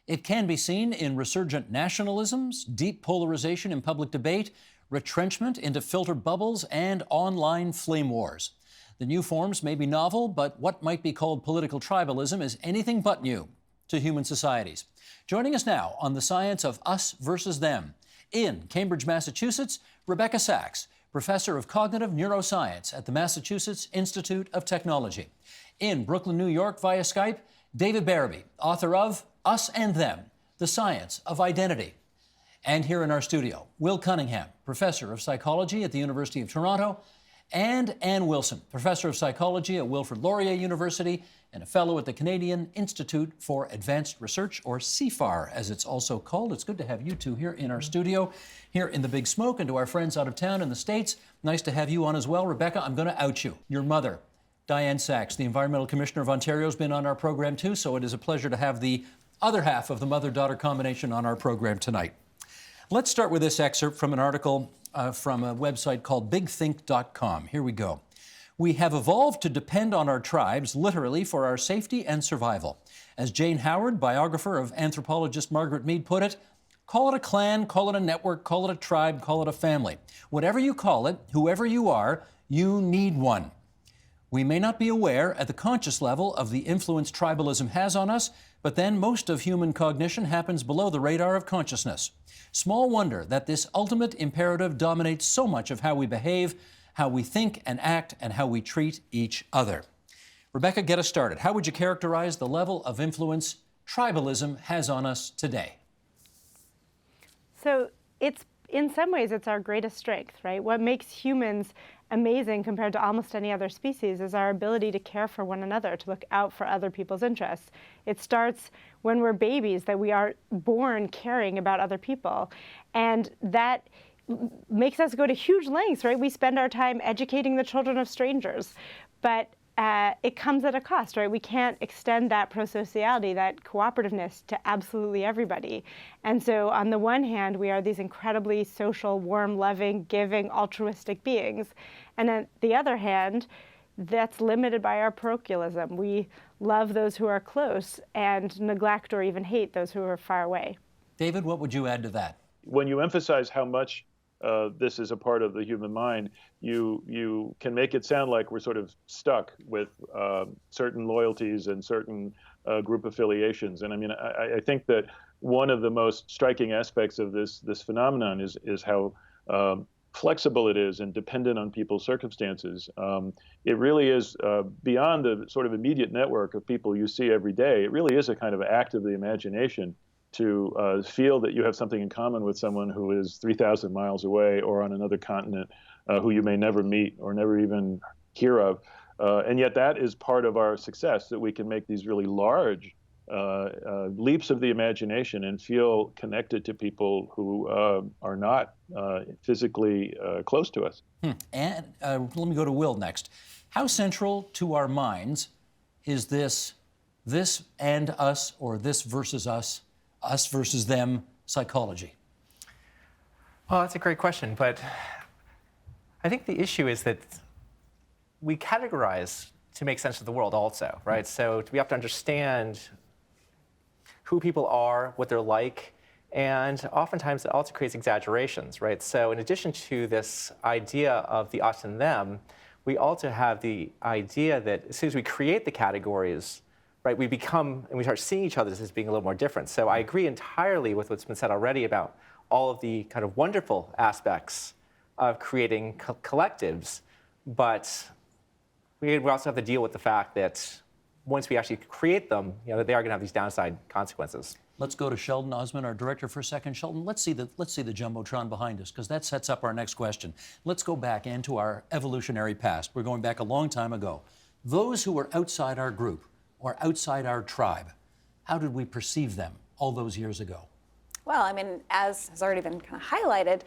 It can be seen in resurgent nationalisms, deep polarization in public debate, retrenchment into filter bubbles, and online flame wars. The new forms may be novel, but what might be called political tribalism is anything but new to human societies. Joining us now on the science of us versus them, in Cambridge, Massachusetts, Rebecca Sachs, professor of cognitive neuroscience at the Massachusetts Institute of Technology. In Brooklyn, New York, via Skype, David Barabee, author of Us and Them, The Science of Identity. And here in our studio, Will Cunningham, professor of psychology at the University of Toronto, and Ann Wilson, professor of psychology at Wilfrid Laurier University and a fellow at the Canadian Institute for Advanced Research, or CIFAR, as it's also called. It's good to have you two here in our studio, here in the Big Smoke, and to our friends out of town in the States, nice to have you on as well. Rebecca, I'm going to out you. Your mother, Diane Sachs, the Environmental Commissioner of Ontario, has been on our program too, so it is a pleasure to have the other half of the mother-daughter combination on our program tonight. Let's start with this excerpt from an article from a website called bigthink.com. Here we go. We have evolved to depend on our tribes, literally, for our safety and survival. As Jane Howard, biographer of anthropologist Margaret Mead, put it, call it a clan, call it a network, call it a tribe, call it a family. Whatever you call it, whoever you are, you need one. We may not be aware at the conscious level of the influence tribalism has on us, but then most of human cognition happens below the radar of consciousness. Small wonder that this ultimate imperative dominates so much of how we behave, how we think and act, and how we treat each other. Rebecca, get us started. How would you characterize the level of influence tribalism has on us today? So in some ways, it's our greatest strength, right? What makes humans amazing compared to almost any other species is our ability to care for one another, to look out for other people's interests. It starts when we're babies, that we are born caring about other people. And that makes us go to huge lengths, right? We spend our time educating the children of strangers. But it comes at a cost, right? We can't extend that prosociality, that cooperativeness, to absolutely everybody. And so on the one hand, we are these incredibly social, warm, loving, giving, altruistic beings. And on the other hand, that's limited by our parochialism. We love those who are close and neglect or even hate those who are far away. David, what would you add to that? When you emphasize how much this is a part of the human mind, you can make it sound like we're sort of stuck with certain loyalties and certain group affiliations. And I mean, I think that one of the most striking aspects of this phenomenon is how flexible it is and dependent on people's circumstances. It really is beyond the sort of immediate network of people you see every day. It really is a kind of act of the imagination to feel that you have something in common with someone who is 3,000 miles away or on another continent, who you may never meet or never even hear of. And yet that is part of our success, that we can make these really large leaps of the imagination and feel connected to people who are not physically close to us. And let me go to Will next. How central to our minds is this and us, or this versus us versus them psychology? Well, that's a great question, but I think the issue is that we categorize to make sense of the world also, right? So we have to understand who people are, what they're like, and oftentimes it also creates exaggerations, right? So in addition to this idea of the us and them, we also have the idea that as soon as we create the categories, right, we become, and we start seeing each other as being a little more different. So I agree entirely with what's been said already about all of the kind of wonderful aspects of creating collectives, but we also have to deal with the fact that once we actually create them, they are going to have these downside consequences. Let's go to Sheldon Osman, our director, for a second. Sheldon, let's see the Jumbotron behind us, because that sets up our next question. Let's go back into our evolutionary past. We're going back a long time ago. Those who were outside our group, or outside our tribe, how did we perceive them all those years ago? Well, I mean, as has already been kind of highlighted,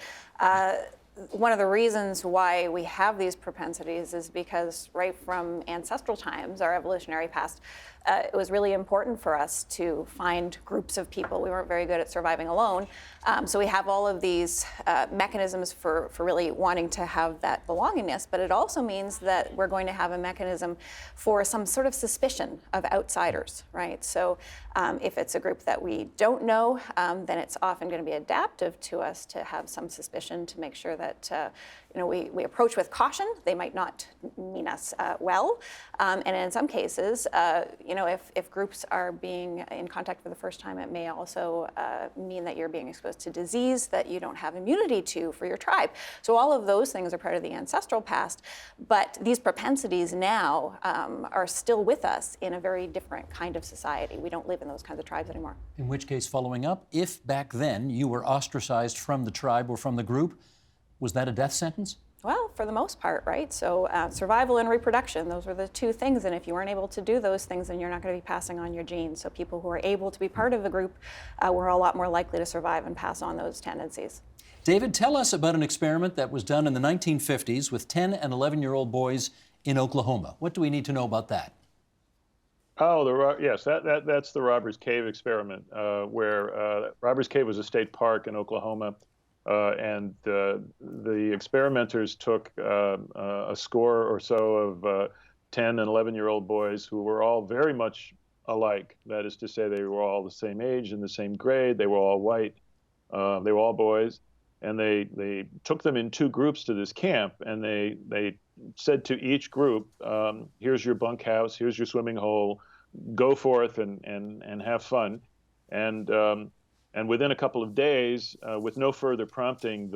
one of the reasons why we have these propensities is because right from ancestral times, our evolutionary past, it was really important for us to find groups of people. We weren't very good at surviving alone. So we have all of these mechanisms for really wanting to have that belongingness, but it also means that we're going to have a mechanism for some sort of suspicion of outsiders, right? So if it's a group that we don't know, then it's often going to be adaptive to us to have some suspicion to make sure that we approach with caution. They might not mean us well. And in some cases, if groups are being in contact for the first time, it may also mean that you're being exposed to disease that you don't have immunity to for your tribe. So all of those things are part of the ancestral past, but these propensities now are still with us in a very different kind of society. We don't live in those kinds of tribes anymore. In which case, following up, if back then you were ostracized from the tribe or from the group, was that a death sentence? Well, for the most part, right? So survival and reproduction, those were the two things. And if you weren't able to do those things, then you're not going to be passing on your genes. So people who are able to be part of the group were a lot more likely to survive and pass on those tendencies. David, tell us about an experiment that was done in the 1950s with 10 and 11-year-old boys in Oklahoma. What do we need to know about that? Oh, yes, that's the Robbers Cave experiment, where Robbers Cave was a state park in Oklahoma. And the experimenters took a score or so of 10 and 11-year-old boys who were all very much alike. That is to say, they were all the same age and the same grade. They were all white. They were all boys. And they took them in two groups to this camp, and they said to each group, here's your bunkhouse, here's your swimming hole, go forth and have fun. And within a couple of days, with no further prompting,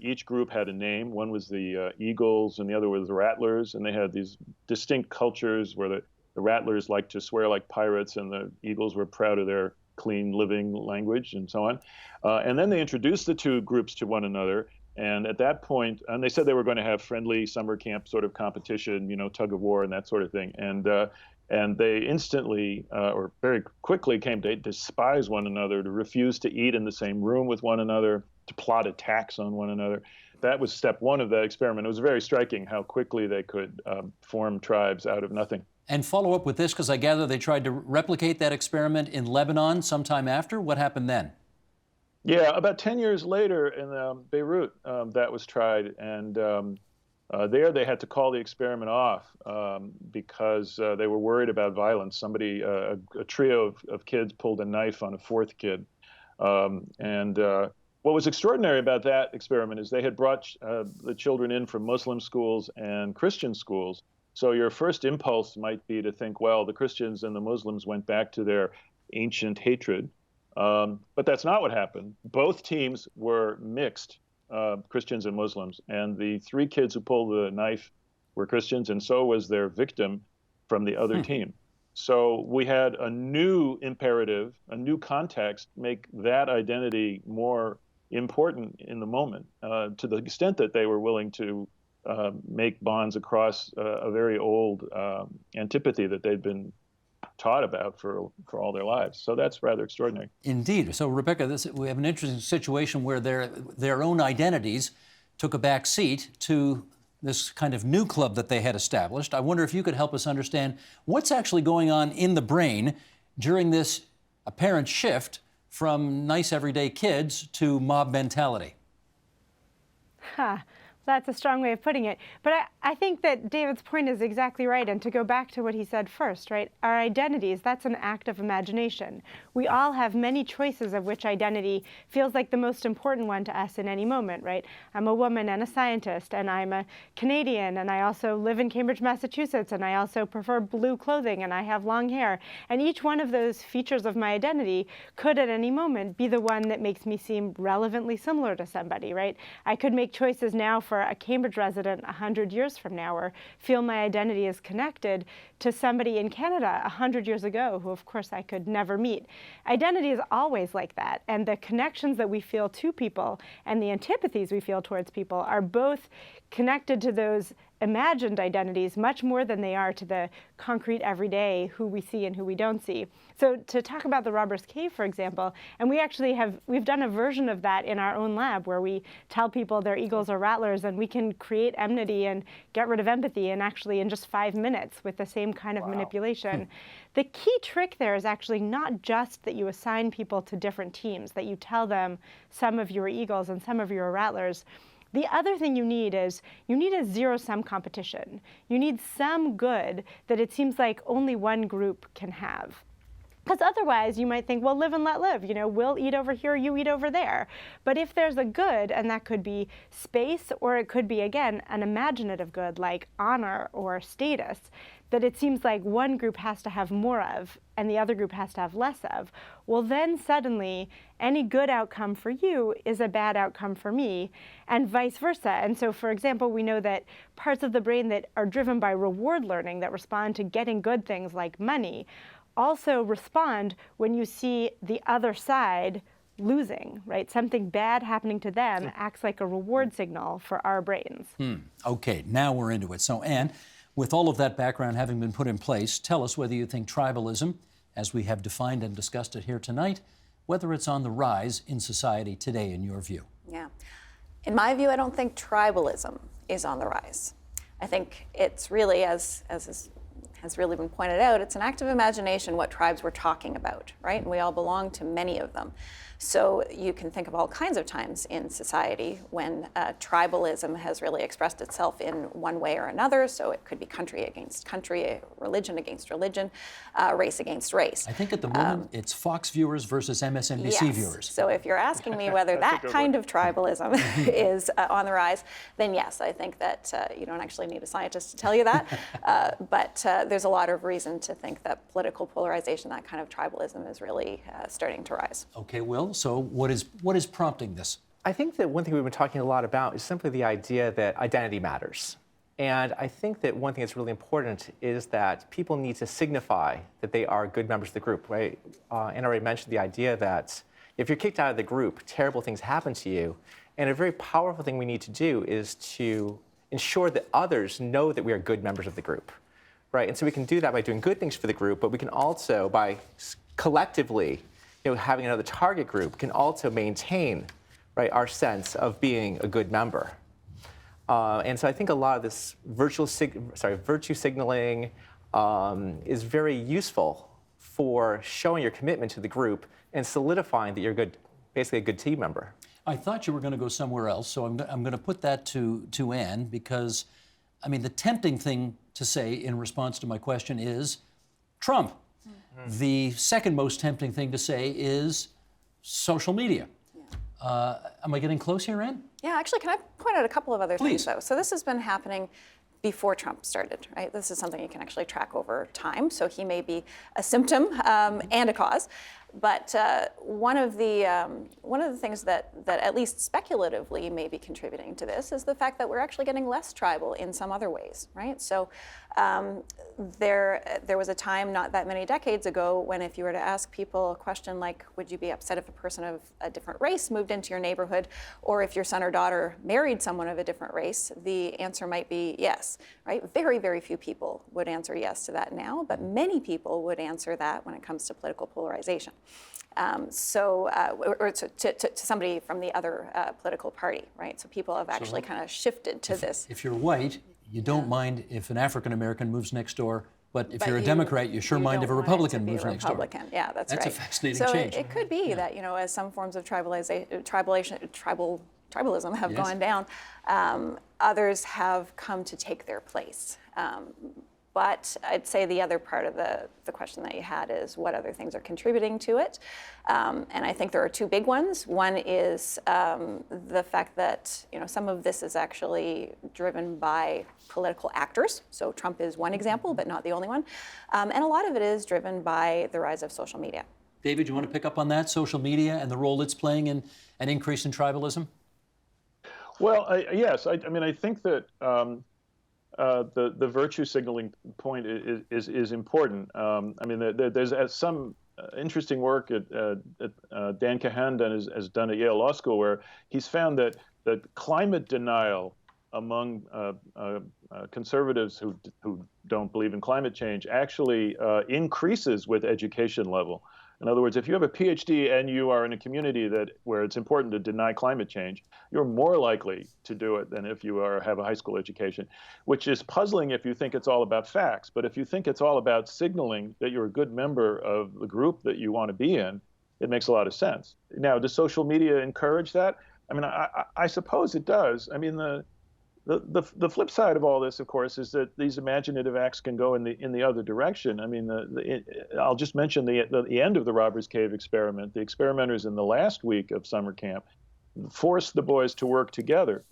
each group had a name. One was the Eagles, and the other was the Rattlers. And they had these distinct cultures where the Rattlers liked to swear like pirates, and the Eagles were proud of their clean living language, and so on. And then they introduced the two groups to one another. And at that point, and they said they were going to have friendly summer camp sort of competition, tug of war and that sort of thing. And they instantly, or very quickly, came to despise one another, to refuse to eat in the same room with one another, to plot attacks on one another. That was step one of the experiment. It was very striking how quickly they could form tribes out of nothing. And follow up with this, because I gather they tried to replicate that experiment in Lebanon sometime after. What happened then? Yeah, about 10 years later in Beirut, that was tried. And there they had to call the experiment off because they were worried about violence. Somebody, a trio of kids pulled a knife on a fourth kid. What was extraordinary about that experiment is they had brought the children in from Muslim schools and Christian schools. So your first impulse might be to think, well, the Christians and the Muslims went back to their ancient hatred. But that's not what happened. Both teams were mixed, Christians and Muslims. And the three kids who pulled the knife were Christians, and so was their victim from the other team. So we had a new imperative, a new context, make that identity more important in the moment, to the extent that they were willing to make bonds across a very old antipathy that they'd been taught about for all their lives. So that's rather extraordinary. Indeed. So, Rebecca, we have an interesting situation where their own identities took a back seat to this kind of new club that they had established. I wonder if you could help us understand what's actually going on in the brain during this apparent shift from nice everyday kids to mob mentality. That's a strong way of putting it. But I think that David's point is exactly right. And to go back to what he said first, right? Our identities, that's an act of imagination. We all have many choices of which identity feels like the most important one to us in any moment, right? I'm a woman and a scientist, and I'm a Canadian, and I also live in Cambridge, Massachusetts, and I also prefer blue clothing, and I have long hair. And each one of those features of my identity could at any moment be the one that makes me seem relevantly similar to somebody, right? I could make choices now for a Cambridge resident 100 years from now, or feel my identity is connected to somebody in Canada 100 years ago, who of course I could never meet. Identity is always like that, and the connections that we feel to people and the antipathies we feel towards people are both connected to those imagined identities much more than they are to the concrete everyday who we see and who we don't see. So to talk about the robber's cave, for example, and we've done a version of that in our own lab where we tell people they're eagles or rattlers, and we can create enmity and get rid of empathy and actually in just 5 minutes with the same kind of manipulation. The key trick there is actually not just that you assign people to different teams, that you tell them some of you are eagles and some of you are rattlers. The other thing you need is a zero-sum competition. You need some good that it seems like only one group can have. Because otherwise, you might think, well, live and let live. We'll eat over here, you eat over there. But if there's a good, and that could be space, or it could be, again, an imaginative good like honor or status, that it seems like one group has to have more of, and the other group has to have less of, well, then suddenly any good outcome for you is a bad outcome for me, and vice versa. And so, for example, we know that parts of the brain that are driven by reward learning, that respond to getting good things like money, also respond when you see the other side losing, right? Something bad happening to them acts like a reward signal for our brains. Okay, now we're into it. So, Anne, with all of that background having been put in place, tell us whether you think tribalism, as we have defined and discussed it here tonight, whether it's on the rise in society today in your view. Yeah. In my view, I don't think tribalism is on the rise. I think it's really, as has really been pointed out, it's an active imagination what tribes we're talking about, right? And we all belong to many of them. So you can think of all kinds of times in society when tribalism has really expressed itself in one way or another. So it could be country against country, religion against religion, race against race. I think at the moment it's Fox viewers versus MSNBC yes. viewers. So if you're asking me whether that kind of tribalism is on the rise, then yes, I think that you don't actually need a scientist to tell you that. But there's a lot of reason to think that political polarization, that kind of tribalism, is really starting to rise. Okay, Will. So what is prompting this? I think that one thing we've been talking a lot about is simply the idea that identity matters. And I think that one thing that's really important is that people need to signify that they are good members of the group, right? Anne already mentioned the idea that if you're kicked out of the group, terrible things happen to you. And a very powerful thing we need to do is to ensure that others know that we are good members of the group, right? And so we can do that by doing good things for the group, but we can also, by collectively having another target group, can also maintain, right, our sense of being a good member. And so I think a lot of this virtue signaling is very useful for showing your commitment to the group and solidifying that you're basically a good team member. I thought you were going to go somewhere else, so I'm going to put that to Anne, because, I mean, the tempting thing to say in response to my question is Trump. The second most tempting thing to say is social media. Am I getting close here, Anne? Yeah, actually, can I point out a couple of other things, though? So this has been happening before Trump started, right? This is something you can actually track over time. So he may be a symptom and a cause. But one of the things that at least speculatively may be contributing to this is the fact that we're actually getting less tribal in some other ways, right? So there was a time not that many decades ago when if you were to ask people a question like, would you be upset if a person of a different race moved into your neighborhood, or if your son or daughter married someone of a different race, the answer might be yes, right? Very, very few people would answer yes to that now, but many people would answer that when it comes to political polarization. Or to somebody from the other political party, right? So people have actually kind of shifted to this. If you're white, you don't mind if an African American moves next door, but if you're a Democrat, you sure mind if a Republican moves next door. Yeah, that's right. That's a fascinating so change. It could be that, as some forms of tribalism have gone down, others have come to take their place. But I'd say the other part of the question that you had is what other things are contributing to it. And I think there are two big ones. One is the fact that some of this is actually driven by political actors. So Trump is one example, but not the only one. And a lot of it is driven by the rise of social media. David, you want to pick up on that, social media and the role it's playing in an increase in tribalism? Well, yes. I mean, I think that the virtue signaling point is important. I mean, there's some interesting work that Dan Kahan has done at Yale Law School, where he's found that climate denial among conservatives who don't believe in climate change actually increases with education level. In other words, if you have a PhD and you are in a community where it's important to deny climate change, you're more likely to do it than if you have a high school education, which is puzzling if you think it's all about facts. But if you think it's all about signaling that you're a good member of the group that you want to be in, it makes a lot of sense. Now, does social media encourage that? I mean, I suppose it does. I mean, the flip side of all this, of course, is that these imaginative acts can go in the other direction. I mean, I'll just mention the end of the Robbers Cave experiment. The experimenters in the last week of summer camp forced the boys to work together.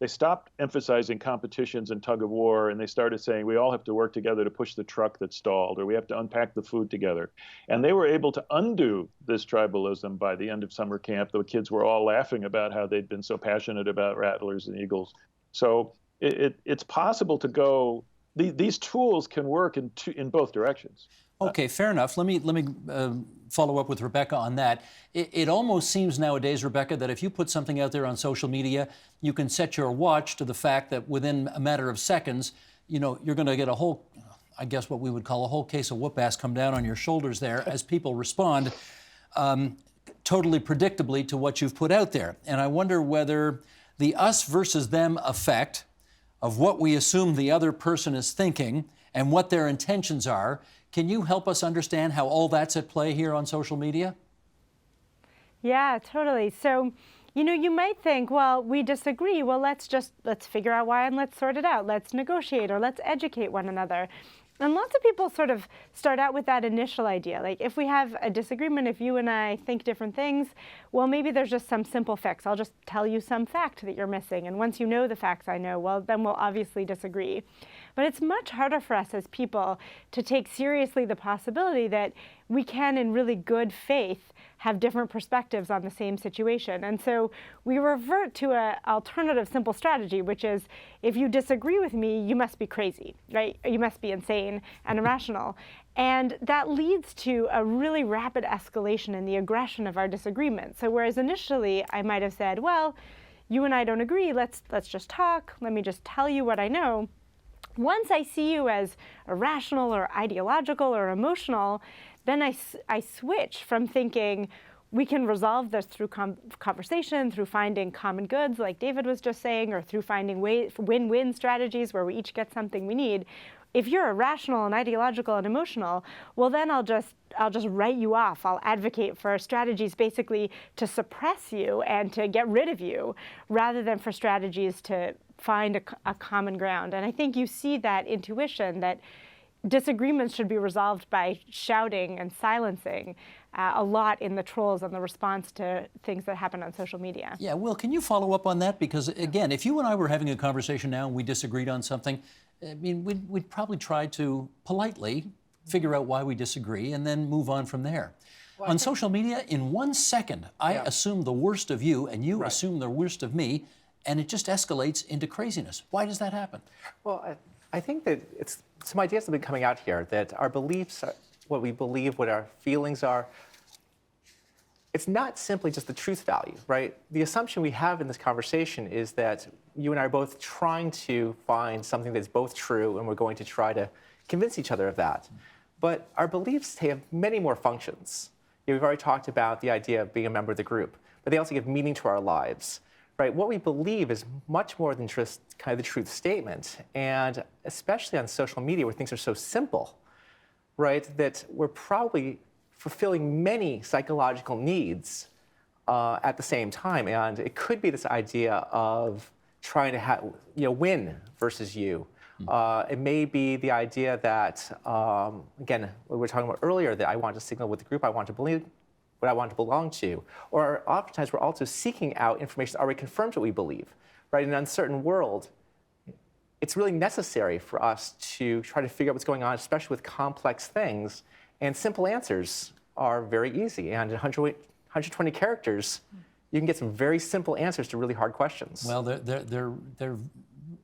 They stopped emphasizing competitions and tug of war, and they started saying, we all have to work together to push the truck that stalled, or we have to unpack the food together. And they were able to undo this tribalism by the end of summer camp. The kids were all laughing about how they'd been so passionate about rattlers and eagles. So it's possible to go, these tools can work in both directions. Okay, fair enough. Let me follow up with Rebecca on that. It almost seems nowadays, Rebecca, that if you put something out there on social media, you can set your watch to the fact that within a matter of seconds, you're going to get a whole, I guess what we would call a whole case of whoop-ass come down on your shoulders there as people respond totally predictably to what you've put out there. And I wonder whether the us versus them effect of what we assume the other person is thinking and what their intentions are. Can you help us understand how all that's at play here on social media? Yeah, totally. So, you might think, well, we disagree. Well, let's figure out why and let's sort it out. Let's negotiate or let's educate one another. And lots of people sort of start out with that initial idea. Like, if we have a disagreement, if you and I think different things, well, maybe there's just some simple fix. I'll just tell you some fact that you're missing. And once you know the facts I know, well, then we'll obviously disagree. But it's much harder for us as people to take seriously the possibility that we can, in really good faith, have different perspectives on the same situation. And so we revert to an alternative simple strategy, which is, if you disagree with me, you must be crazy, right? You must be insane and irrational. And that leads to a really rapid escalation in the aggression of our disagreement. So whereas initially I might have said, well, you and I don't agree, let's just talk, let me just tell you what I know. Once I see you as irrational or ideological or emotional, then I switch from thinking we can resolve this through conversation, through finding common goods, like David was just saying, or through finding win-win strategies where we each get something we need. If you're irrational and ideological and emotional, well, then I'll just write you off. I'll advocate for strategies basically to suppress you and to get rid of you, rather than for strategies to find a common ground. And I think you see that intuition that disagreements should be resolved by shouting and silencing a lot in the trolls and the response to things that happen on social media. Yeah, Will, can you follow up on that? Because again, if you and I were having a conversation now and we disagreed on something, I mean, we'd probably try to politely figure out why we disagree and then move on from there. Well, on social media, in 1 second, I assume the worst of you and you assume the worst of me, and it just escalates into craziness. Why does that happen? Well, I think that it's some ideas have been coming out here that our beliefs, what we believe, what our feelings are, it's not simply just the truth value, right? The assumption we have in this conversation is that you and I are both trying to find something that's both true, and we're going to try to convince each other of that. But our beliefs have many more functions. We've already talked about the idea of being a member of the group, but they also give meaning to our lives. Right, what we believe is much more than just kind of the truth statement, and especially on social media where things are so simple, right, that we're probably fulfilling many psychological needs at the same time, and it could be this idea of trying to win versus you. It may be the idea that, again, what we were talking about earlier, that I want to signal with the group I want to believe, what I want to belong to. Or oftentimes we're also seeking out information that already confirms what we believe, right? In an uncertain world, it's really necessary for us to try to figure out what's going on, especially with complex things. And simple answers are very easy. And in 120 characters, you can get some very simple answers to really hard questions. Well, they're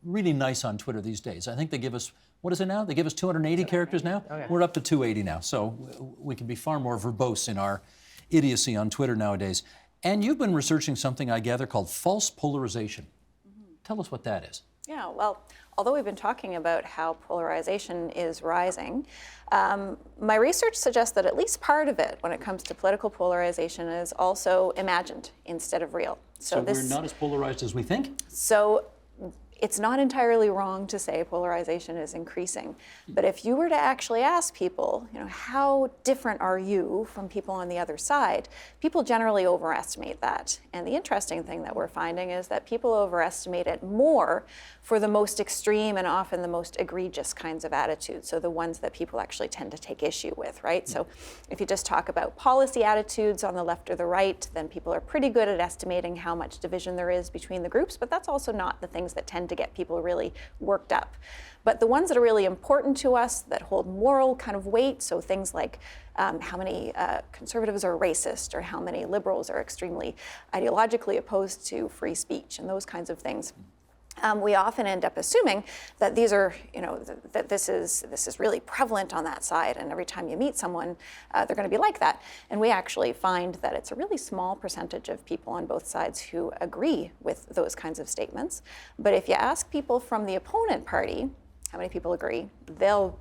really nice on Twitter these days. I think they give us, what is it now? They give us 280 characters now? Oh, yeah. We're up to 280 now. So we can be far more verbose in our idiocy on Twitter nowadays. And you've been researching something, I gather, called false polarization. Tell us what that is. Yeah, well, although we've been talking about how polarization is rising, my research suggests that at least part of it, when it comes to political polarization, is also imagined instead of real. So we're not as polarized as we think? So it's not entirely wrong to say polarization is increasing. But if you were to actually ask people, how different are you from people on the other side, people generally overestimate that. And the interesting thing that we're finding is that people overestimate it more for the most extreme and often the most egregious kinds of attitudes, so the ones that people actually tend to take issue with, right? So if you just talk about policy attitudes on the left or the right, then people are pretty good at estimating how much division there is between the groups, but that's also not the things that tend to get people really worked up. But the ones that are really important to us, that hold moral kind of weight, so things like how many conservatives are racist, or how many liberals are extremely ideologically opposed to free speech, and those kinds of things, we often end up assuming that these are, that this is really prevalent on that side, and every time you meet someone, they're going to be like that. And we actually find that it's a really small percentage of people on both sides who agree with those kinds of statements. But if you ask people from the opponent party how many people agree, they'll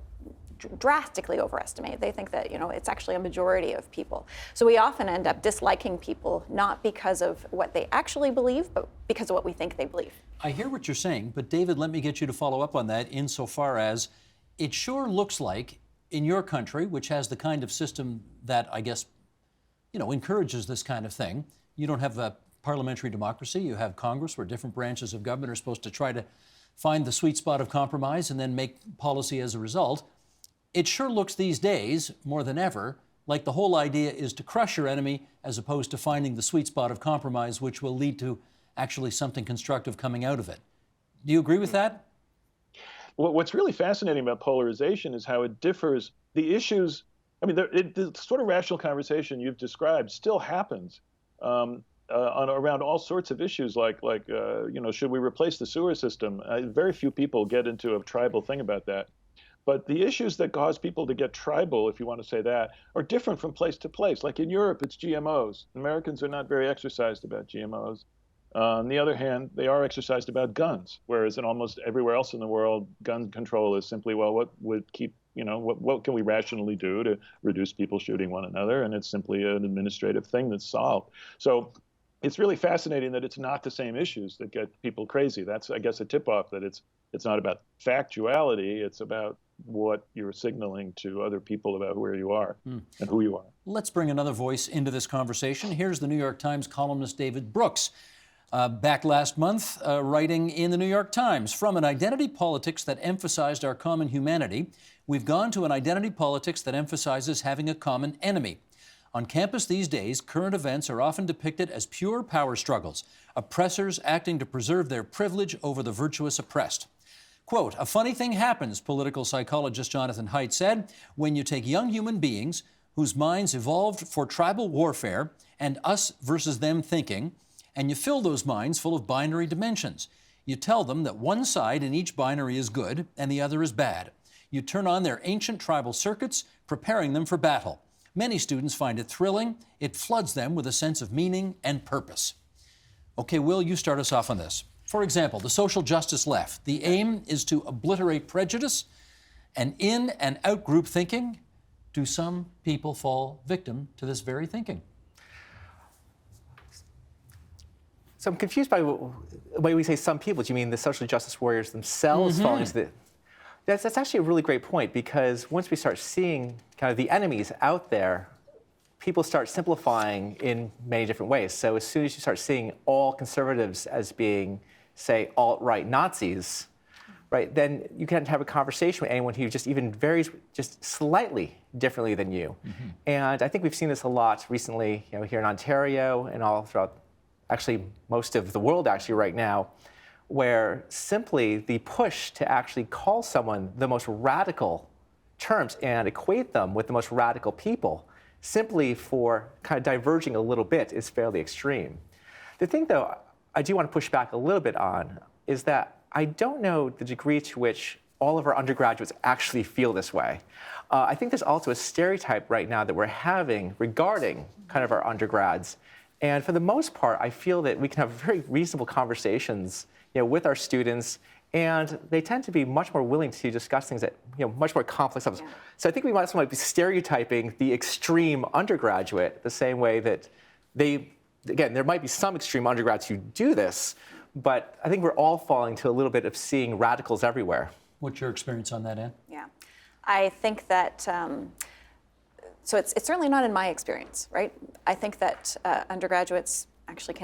drastically overestimate. They think that it's actually a majority of people. So we often end up disliking people not because of what they actually believe, but because of what we think they believe. I hear what you're saying, but David, let me get you to follow up on that insofar as it sure looks like in your country, which has the kind of system that I guess encourages this kind of thing. You don't have a parliamentary democracy. You have Congress, where different branches of government are supposed to try to find the sweet spot of compromise and then make policy as a result. It sure looks these days, more than ever, like the whole idea is to crush your enemy as opposed to finding the sweet spot of compromise, which will lead to actually something constructive coming out of it. Do you agree with that? Well, what's really fascinating about polarization is how it differs. The issues, the sort of rational conversation you've described still happens around all sorts of issues, like should we replace the sewer system? Very few people get into a tribal thing about that. But the issues that cause people to get tribal, if you want to say that, are different from place to place. Like in Europe, it's GMOs. Americans are not very exercised about GMOs. On the other hand, they are exercised about guns, whereas in almost everywhere else in the world, gun control is simply, well, what would keep, what can we rationally do to reduce people shooting one another? And it's simply an administrative thing that's solved. So it's really fascinating that it's not the same issues that get people crazy. That's, I guess, a tip-off that it's not about factuality. It's about what you're signaling to other people about where you are and who you are. Let's bring another voice into this conversation. Here's the New York Times columnist David Brooks, back last month, writing in the New York Times, "From an identity politics that emphasized our common humanity, we've gone to an identity politics that emphasizes having a common enemy. On campus these days, current events are often depicted as pure power struggles, oppressors acting to preserve their privilege over the virtuous oppressed." Quote, "A funny thing happens," political psychologist Jonathan Haidt said, "when you take young human beings whose minds evolved for tribal warfare and us versus them thinking, and you fill those minds full of binary dimensions. You tell them that one side in each binary is good and the other is bad. You turn on their ancient tribal circuits, preparing them for battle. Many students find it thrilling. It floods them with a sense of meaning and purpose." Okay, Will, you start us off on this. For example, the social justice left. The aim is to obliterate prejudice and in and out group thinking. Do some people fall victim to this very thinking? So I'm confused by the way we say some people. Do you mean the social justice warriors themselves falling into the... That's actually a really great point, because once we start seeing kind of the enemies out there, people start simplifying in many different ways. So as soon as you start seeing all conservatives as being, say, alt-right Nazis, right, then you can't have a conversation with anyone who just even varies just slightly differently than you. And I think we've seen this a lot recently, here in Ontario and all throughout, actually most of the world actually right now, where simply the push to actually call someone the most radical terms and equate them with the most radical people simply for kind of diverging a little bit is fairly extreme. The thing, though, I do want to push back a little bit on is that I don't know the degree to which all of our undergraduates actually feel this way. I think there's also a stereotype right now that we're having regarding kind of our undergrads. And for the most part, I feel that we can have very reasonable conversations with our students, and they tend to be much more willing to discuss things at much more complex levels. Yeah. So I think we might be stereotyping the extreme undergraduate the same way that there might be some extreme undergrads who do this, but I think we're all falling to a little bit of seeing radicals everywhere. What's your experience on that, Anne? Yeah, I think that, so it's certainly not in my experience, right? I think that undergraduates actually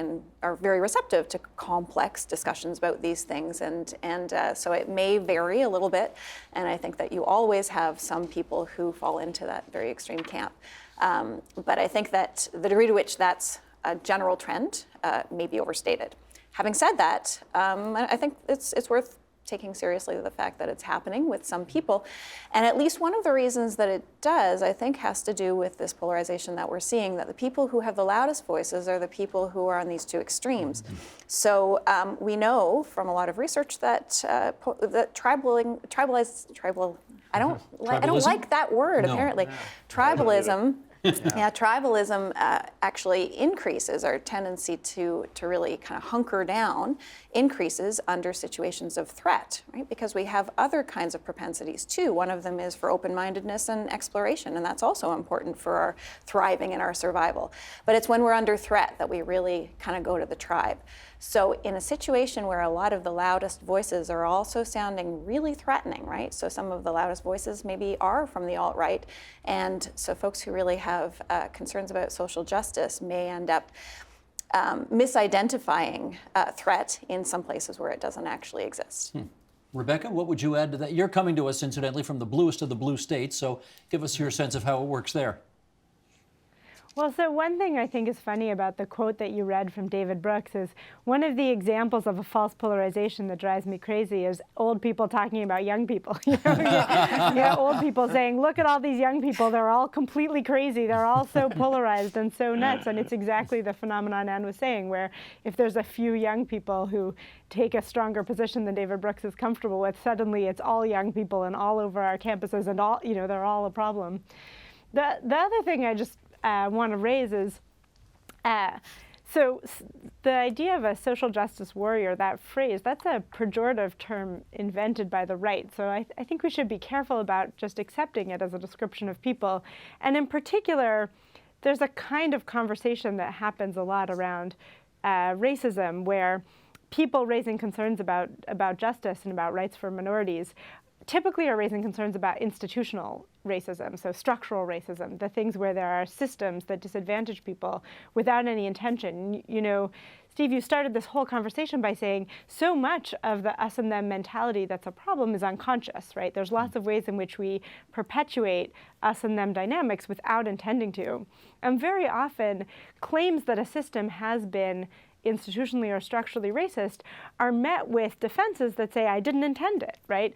are very receptive to complex discussions about these things, and so it may vary a little bit, and I think that you always have some people who fall into that very extreme camp. But I think that the degree to which that's a general trend may be overstated. Having said that, I think it's worth taking seriously the fact that it's happening with some people. And at least one of the reasons that it does, I think, has to do with this polarization that we're seeing, that the people who have the loudest voices are the people who are on these two extremes. So we know from a lot of research that I don't like that word, apparently. Tribalism. Yeah, tribalism actually increases our tendency to really kind of hunker down, increases under situations of threat, right? Because we have other kinds of propensities too. One of them is for open-mindedness and exploration, and that's also important for our thriving and our survival. But it's when we're under threat that we really kind of go to the tribe. So in a situation where a lot of the loudest voices are also sounding really threatening, right? So some of the loudest voices maybe are from the alt-right, and so folks who really have concerns about social justice may end up misidentifying threat in some places where it doesn't actually exist. Rebecca, what would you add to that? You're coming to us, incidentally, from the bluest of the blue states, so give us your sense of how it works there. Well, so one thing I think is funny about the quote that you read from David Brooks is one of the examples of a false polarization that drives me crazy is old people talking about young people. Old people saying, look at all these young people, they're all completely crazy, they're all so polarized and so nuts. And it's exactly the phenomenon Anne was saying, where if there's a few young people who take a stronger position than David Brooks is comfortable with, suddenly it's all young people and all over our campuses and all, they're all a problem. The other thing I just want to raise is, so the idea of a social justice warrior, that phrase, that's a pejorative term invented by the right. So I think we should be careful about just accepting it as a description of people. And in particular, there's a kind of conversation that happens a lot around racism, where people raising concerns about justice and about rights for minorities typically are raising concerns about institutional racism, so structural racism, the things where there are systems that disadvantage people without any intention. Steve, you started this whole conversation by saying so much of the us and them mentality that's a problem is unconscious, right? There's lots of ways in which we perpetuate us and them dynamics without intending to. And very often, claims that a system has been institutionally or structurally racist are met with defenses that say, I didn't intend it, right?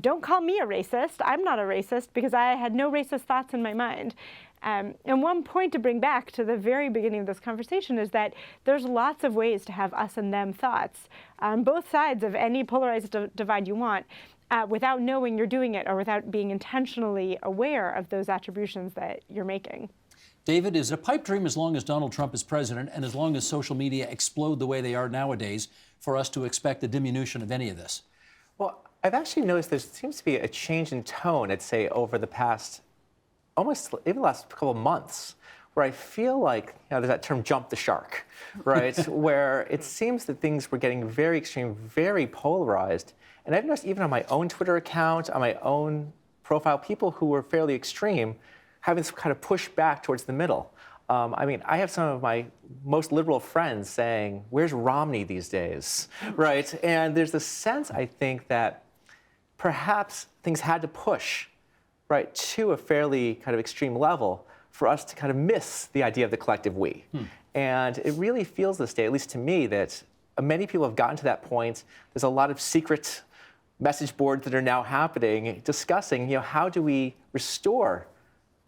Don't call me a racist. I'm not a racist because I had no racist thoughts in my mind. And one point to bring back to the very beginning of this conversation is that there's lots of ways to have us and them thoughts on both sides of any polarized divide you want without knowing you're doing it or without being intentionally aware of those attributions that you're making. David, is it a pipe dream as long as Donald Trump is president and as long as social media explode the way they are nowadays for us to expect a diminution of any of this? Well, I've actually noticed there seems to be a change in tone, I'd say, over the past, almost even the last couple of months, where I feel like, there's that term jump the shark, right? Where it seems that things were getting very extreme, very polarized. And I've noticed even on my own Twitter account, on my own profile, people who were fairly extreme having this kind of push back towards the middle. I have some of my most liberal friends saying, where's Romney these days, right? And there's this sense, I think, that perhaps things had to push, right, to a fairly kind of extreme level for us to kind of miss the idea of the collective we. And it really feels this day, at least to me, that many people have gotten to that point. There's a lot of secret message boards that are now happening discussing, how do we restore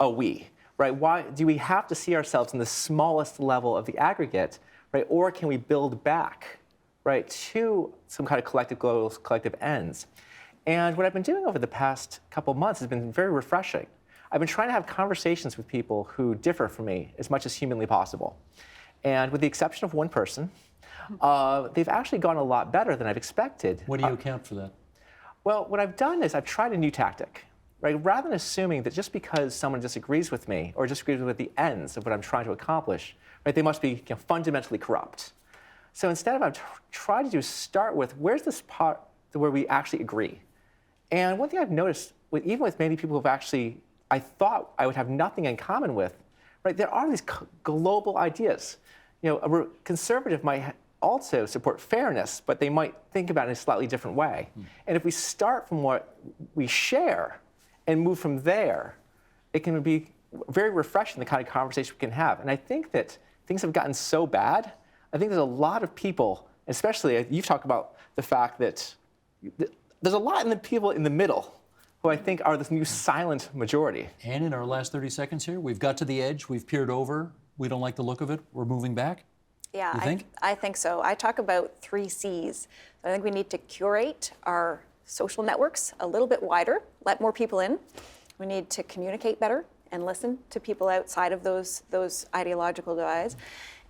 a we, right? Why do we have to see ourselves in the smallest level of the aggregate, right? Or can we build back, right, to some kind of collective goals, collective ends? And what I've been doing over the past couple of months has been very refreshing. I've been trying to have conversations with people who differ from me as much as humanly possible. And with the exception of one person, They've actually gone a lot better than I've expected. What do you account for that? Well, what I've done is I've tried a new tactic. Right? Rather than assuming that just because someone disagrees with me or disagrees with the ends of what I'm trying to accomplish, right, they must be fundamentally corrupt. So instead, I've tried to do is start with where's this part where we actually agree. And one thing I've noticed, even with many people who've actually, I thought I would have nothing in common with, right, there are these global ideas. A conservative might also support fairness, but they might think about it in a slightly different way. And if we start from what we share and move from there, it can be very refreshing, the kind of conversation we can have. And I think that things have gotten so bad. I think there's a lot of people, especially you've talked about the fact that there's a lot in the people in the middle who I think are this new silent majority. And in our last 30 seconds here, we've got to the edge, we've peered over, we don't like the look of it, we're moving back? Yeah, You think? I think so. I talk about 3 C's. I think we need to curate our social networks a little bit wider, let more people in. We need to communicate better and listen to people outside of those ideological divides.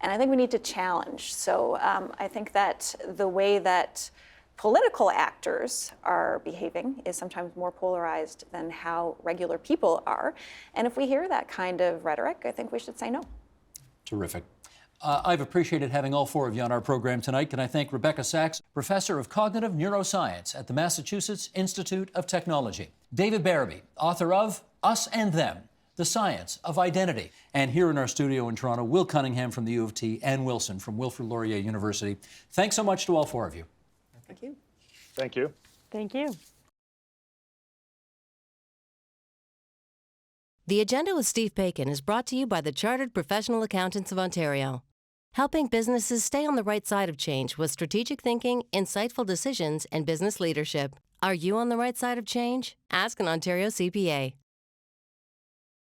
And I think we need to challenge. So I think that the way that political actors are behaving is sometimes more polarized than how regular people are. And if we hear that kind of rhetoric, I think we should say no. Terrific. I've appreciated having all 4 of you on our program tonight. Can I thank Rebecca Sachs, Professor of Cognitive Neuroscience at the Massachusetts Institute of Technology, David Barabee, author of Us and Them, The Science of Identity, and here in our studio in Toronto, Will Cunningham from the U of T, Ann Wilson from Wilfrid Laurier University. Thanks so much to all 4 of you. Thank you. Thank you. Thank you. The Agenda with Steve Bacon is brought to you by the Chartered Professional Accountants of Ontario, helping businesses stay on the right side of change with strategic thinking, insightful decisions, and business leadership. Are you on the right side of change? Ask an Ontario CPA.